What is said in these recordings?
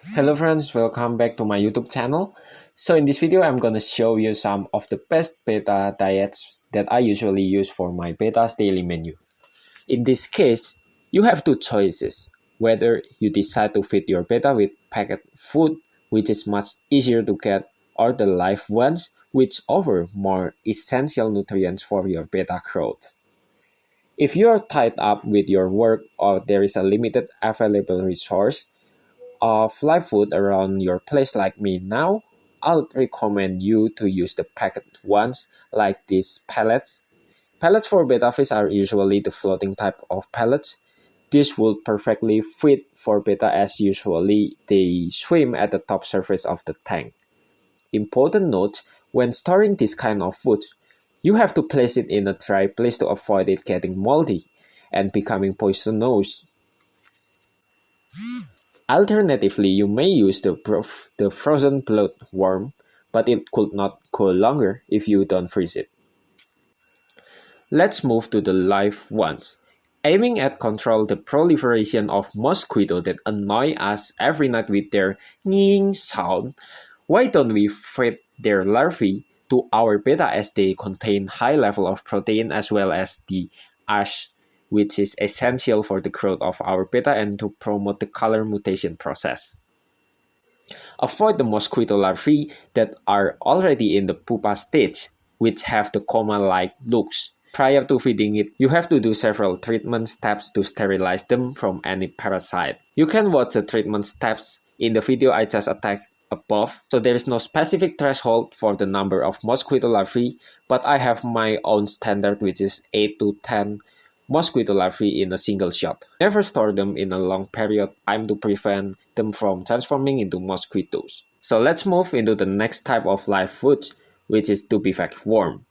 Hello friends, welcome back to my YouTube channel. So in this video, I'm gonna show you some of the best betta diets that I usually use for my betta's daily menu. In this case, you have two choices, whether you decide to feed your betta with packaged food, which is much easier to get, or the live ones, which offer more essential nutrients for your betta growth. If you are tied up with your work or there is a limited available resource of live food around your place like me now, I would recommend you to use the packed ones like these pellets. Pellets for betta fish are usually the floating type of pellets. This would perfectly fit for betta as usually they swim at the top surface of the tank. Important note, when storing this kind of food, you have to place it in a dry place to avoid it getting moldy and becoming poisonous. Alternatively, you may use the frozen bloodworm, but it could not go longer if you don't freeze it. Let's move to the live ones. Aiming at control the proliferation of mosquitoes that annoy us every night with their ning sound, why don't we feed their larvae to our betta as they contain high level of protein as well as the ash, which is essential for the growth of our betta and to promote the color mutation process. Avoid the mosquito larvae that are already in the pupa stage, which have the coma-like looks. Prior to feeding it, you have to do several treatment steps to sterilize them from any parasite. You can watch the treatment steps in the video I just attached above, so there is no specific threshold for the number of mosquito larvae, but I have my own standard which is 8 to 10 mosquito larvae in a single shot. Never store them in a long period of time to prevent them from transforming into mosquitoes. So let's move into the next type of live food, which is tubifex worm.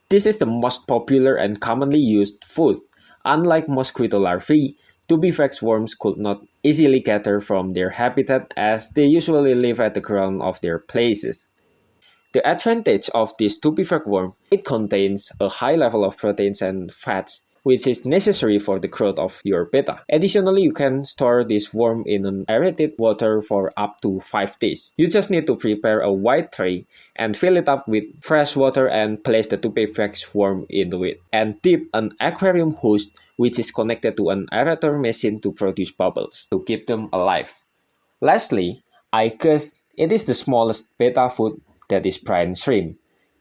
This is the most popular and commonly used food. Unlike mosquito larvae, tubifex worms could not easily gather from their habitat as they usually live at the ground of their places. The advantage of this tubifex worm, it contains a high level of proteins and fats, which is necessary for the growth of your betta. Additionally, you can store this worm in an aerated water for up to 5 days. You just need to prepare a white tray and fill it up with fresh water and place the tubifex worm into it. And dip an aquarium host which is connected to an aerator machine to produce bubbles to keep them alive. Lastly, I guess it is the smallest betta food, that is brine shrimp.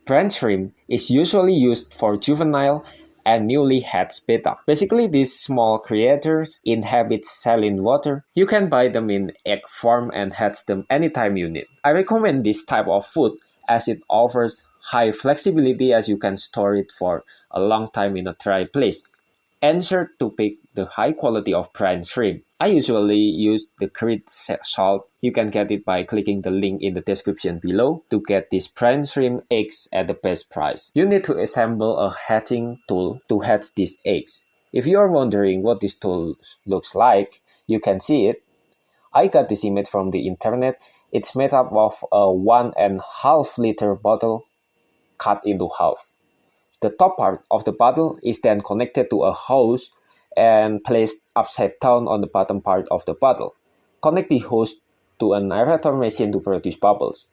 Brine shrimp is usually used for juvenile and newly hatched betta. Basically, these small creatures inhabit saline water. You can buy them in egg form and hatch them anytime you need. I recommend this type of food as it offers high flexibility as you can store it for a long time in a dry place. Ensure to pick the high quality of brine shrimp. I usually use the grit salt. You can get it by clicking the link in the description below to get these brine shrimp eggs at the best price. You need to assemble a hatching tool to hatch these eggs. If you are wondering what this tool looks like, you can see it. I got this image from the internet. It's made up of a 1.5 liter bottle cut into half. The top part of the bottle is then connected to a hose and placed upside down on the bottom part of the bottle. Connect the hose to an aerator machine to produce bubbles.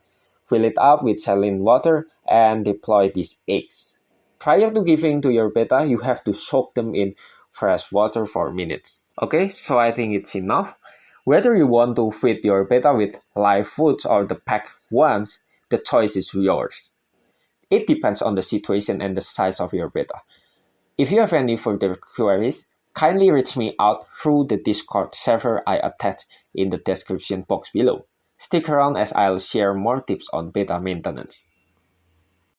Fill it up with saline water and deploy these eggs. Prior to giving to your betta, you have to soak them in fresh water for minutes. Okay, so I think it's enough. Whether you want to feed your betta with live foods or the packed ones, the choice is yours. It depends on the situation and the size of your betta. If you have any further queries, kindly reach me out through the Discord server I attached in the description box below. Stick around as I'll share more tips on betta maintenance.